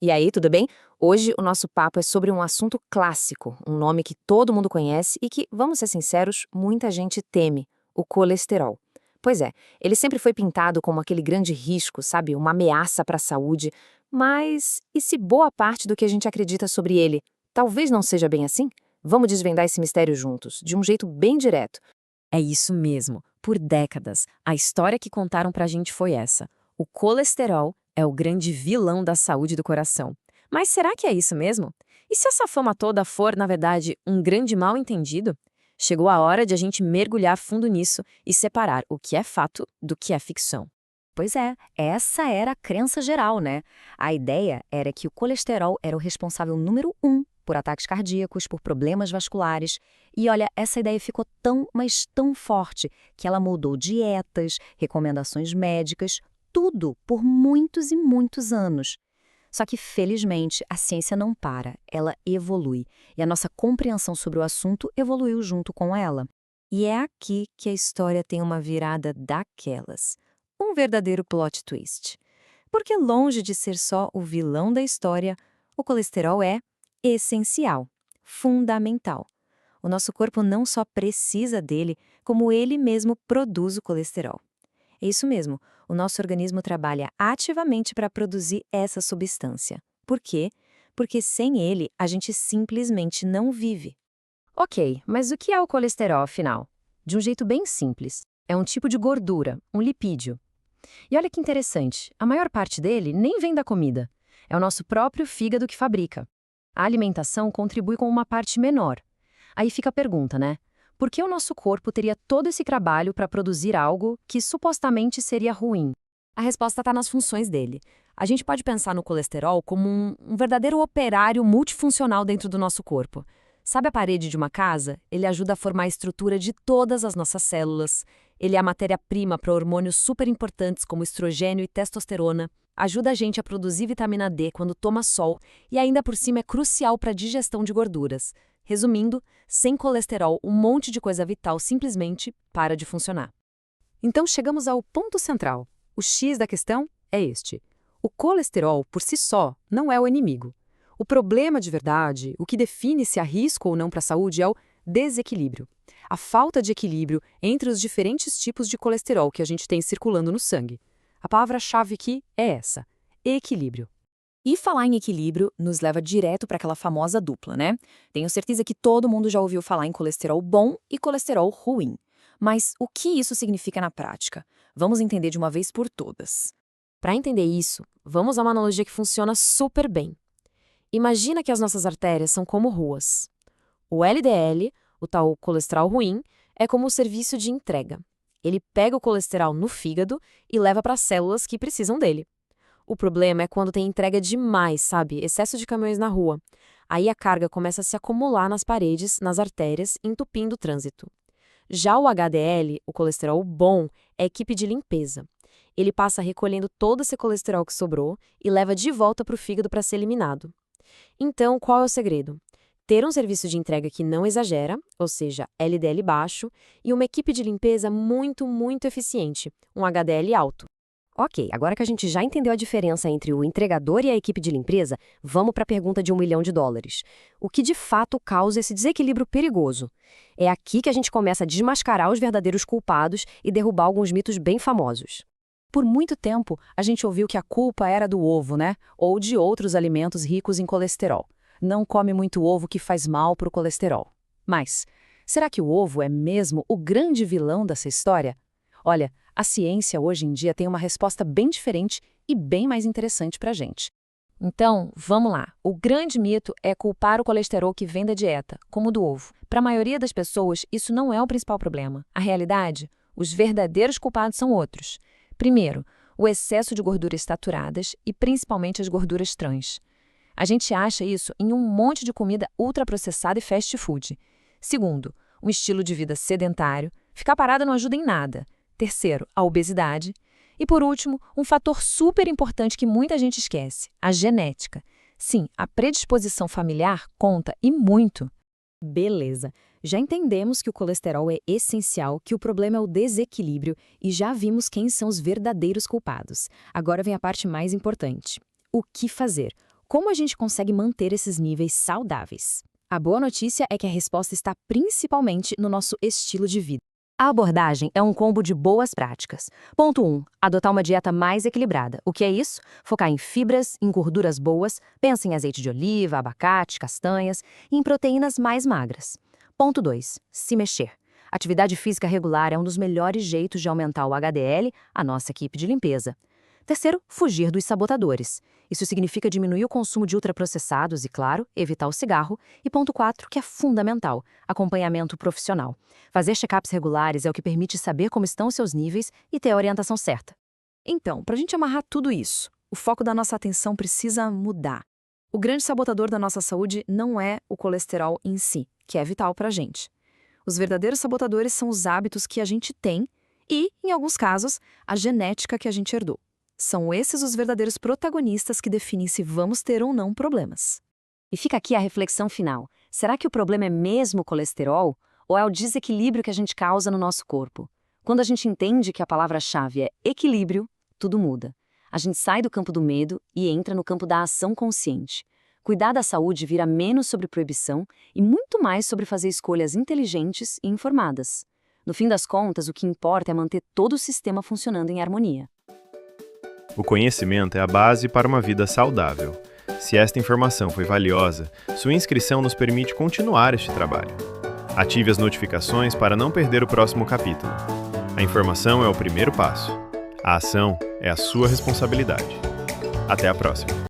E aí, tudo bem? Hoje o nosso papo é sobre um assunto clássico, um nome que todo mundo conhece e que, vamos ser sinceros, muita gente teme: o colesterol. Pois é, ele sempre foi pintado como aquele grande risco, sabe? Uma ameaça para a saúde. Mas e se boa parte do que a gente acredita sobre ele talvez não seja bem assim? Vamos desvendar esse mistério juntos, de um jeito bem direto. É isso mesmo. Por décadas, a história que contaram pra gente foi essa. O colesterol é o grande vilão da saúde do coração. Mas será que é isso mesmo? E se essa fama toda for, na verdade, um grande mal-entendido? Chegou a hora de a gente mergulhar fundo nisso e separar o que é fato do que é ficção. Pois é, essa era a crença geral, né? A ideia era que o colesterol era o responsável número um por ataques cardíacos, por problemas vasculares. E olha, essa ideia ficou tão, mas tão forte que ela mudou dietas, recomendações médicas, tudo por muitos e muitos anos. Só que, felizmente, a ciência não para, ela evolui. E a nossa compreensão sobre o assunto evoluiu junto com ela. E é aqui que a história tem uma virada daquelas. Um verdadeiro plot twist. Porque longe de ser só o vilão da história, o colesterol é essencial, fundamental. O nosso corpo não só precisa dele, como ele mesmo produz o colesterol. É isso mesmo, o nosso organismo trabalha ativamente para produzir essa substância. Por quê? Porque sem ele, a gente simplesmente não vive. Ok, mas o que é o colesterol, afinal? De um jeito bem simples. É um tipo de gordura, um lipídio. E olha que interessante, a maior parte dele nem vem da comida. É o nosso próprio fígado que fabrica. A alimentação contribui com uma parte menor. Aí fica a pergunta, né? Por que o nosso corpo teria todo esse trabalho para produzir algo que supostamente seria ruim? A resposta está nas funções dele. A gente pode pensar no colesterol como um verdadeiro operário multifuncional dentro do nosso corpo. Sabe a parede de uma casa? Ele ajuda a formar a estrutura de todas as nossas células. Ele é a matéria-prima para hormônios super importantes como estrogênio e testosterona. Ajuda a gente a produzir vitamina D quando toma sol e ainda por cima é crucial para a digestão de gorduras. Resumindo, sem colesterol, um monte de coisa vital simplesmente para de funcionar. Então chegamos ao ponto central. O X da questão é este: o colesterol, por si só, não é o inimigo. O problema de verdade, o que define se há risco ou não para a saúde, é o desequilíbrio. A falta de equilíbrio entre os diferentes tipos de colesterol que a gente tem circulando no sangue. A palavra-chave aqui é essa: equilíbrio. E falar em equilíbrio nos leva direto para aquela famosa dupla, né? Tenho certeza que todo mundo já ouviu falar em colesterol bom e colesterol ruim. Mas o que isso significa na prática? Vamos entender de uma vez por todas. Para entender isso, vamos a uma analogia que funciona super bem. Imagina que as nossas artérias são como ruas. O LDL, o tal colesterol ruim, é como o serviço de entrega. Ele pega o colesterol no fígado e leva para as células que precisam dele. O problema é quando tem entrega demais, sabe? Excesso de caminhões na rua. Aí a carga começa a se acumular nas paredes, nas artérias, entupindo o trânsito. Já o HDL, o colesterol bom, é a equipe de limpeza. Ele passa recolhendo todo esse colesterol que sobrou e leva de volta para o fígado para ser eliminado. Então, qual é o segredo? Ter um serviço de entrega que não exagera, ou seja, LDL baixo, e uma equipe de limpeza muito eficiente, um HDL alto. Ok, agora que a gente já entendeu a diferença entre o entregador e a equipe de limpeza, vamos para a pergunta de US$ 1 milhão. O que de fato causa esse desequilíbrio perigoso? É aqui que a gente começa a desmascarar os verdadeiros culpados e derrubar alguns mitos bem famosos. Por muito tempo, a gente ouviu que a culpa era do ovo, né? Ou de outros alimentos ricos em colesterol. Não come muito ovo que faz mal para o colesterol. Mas, será que o ovo é mesmo o grande vilão dessa história? Olha, a ciência hoje em dia tem uma resposta bem diferente e bem mais interessante para a gente. Então, vamos lá. O grande mito é culpar o colesterol que vem da dieta, como o do ovo. Para a maioria das pessoas, isso não é o principal problema. A realidade, os verdadeiros culpados são outros. Primeiro, o excesso de gorduras saturadas e principalmente as gorduras trans. A gente acha isso em um monte de comida ultraprocessada e fast food. Segundo, um estilo de vida sedentário. Ficar parada não ajuda em nada. Terceiro, a obesidade. E por último, um fator super importante que muita gente esquece, a genética. Sim, a predisposição familiar conta e muito. Beleza, já entendemos que o colesterol é essencial, que o problema é o desequilíbrio e já vimos quem são os verdadeiros culpados. Agora vem a parte mais importante. O que fazer? como a gente consegue manter esses níveis saudáveis? A boa notícia é que a resposta está principalmente no nosso estilo de vida. A abordagem é um combo de boas práticas. Ponto 1. Adotar uma dieta mais equilibrada. O que é isso? Focar em fibras, em gorduras boas, pensa em azeite de oliva, abacate, castanhas e em proteínas mais magras. Ponto 2. Se mexer. Atividade física regular é um dos melhores jeitos de aumentar o HDL, a nossa equipe de limpeza. Terceiro, fugir dos sabotadores. Isso significa diminuir o consumo de ultraprocessados e, claro, evitar o cigarro. E ponto 4, que é fundamental, acompanhamento profissional. Fazer check-ups regulares é o que permite saber como estão os seus níveis e ter a orientação certa. Então, para a gente amarrar tudo isso, o foco da nossa atenção precisa mudar. O grande sabotador da nossa saúde não é o colesterol em si, que é vital para a gente. Os verdadeiros sabotadores são os hábitos que a gente tem e, em alguns casos, a genética que a gente herdou. São esses os verdadeiros protagonistas que definem se vamos ter ou não problemas. E fica aqui a reflexão final. Será que o problema é mesmo o colesterol ou é o desequilíbrio que a gente causa no nosso corpo? Quando a gente entende que a palavra-chave é equilíbrio, tudo muda. A gente sai do campo do medo e entra no campo da ação consciente. Cuidar da saúde vira menos sobre proibição e muito mais sobre fazer escolhas inteligentes e informadas. No fim das contas, o que importa é manter todo o sistema funcionando em harmonia. O conhecimento é a base para uma vida saudável. Se esta informação foi valiosa, sua inscrição nos permite continuar este trabalho. Ative as notificações para não perder o próximo capítulo. A informação é o primeiro passo. A ação é a sua responsabilidade. Até a próxima.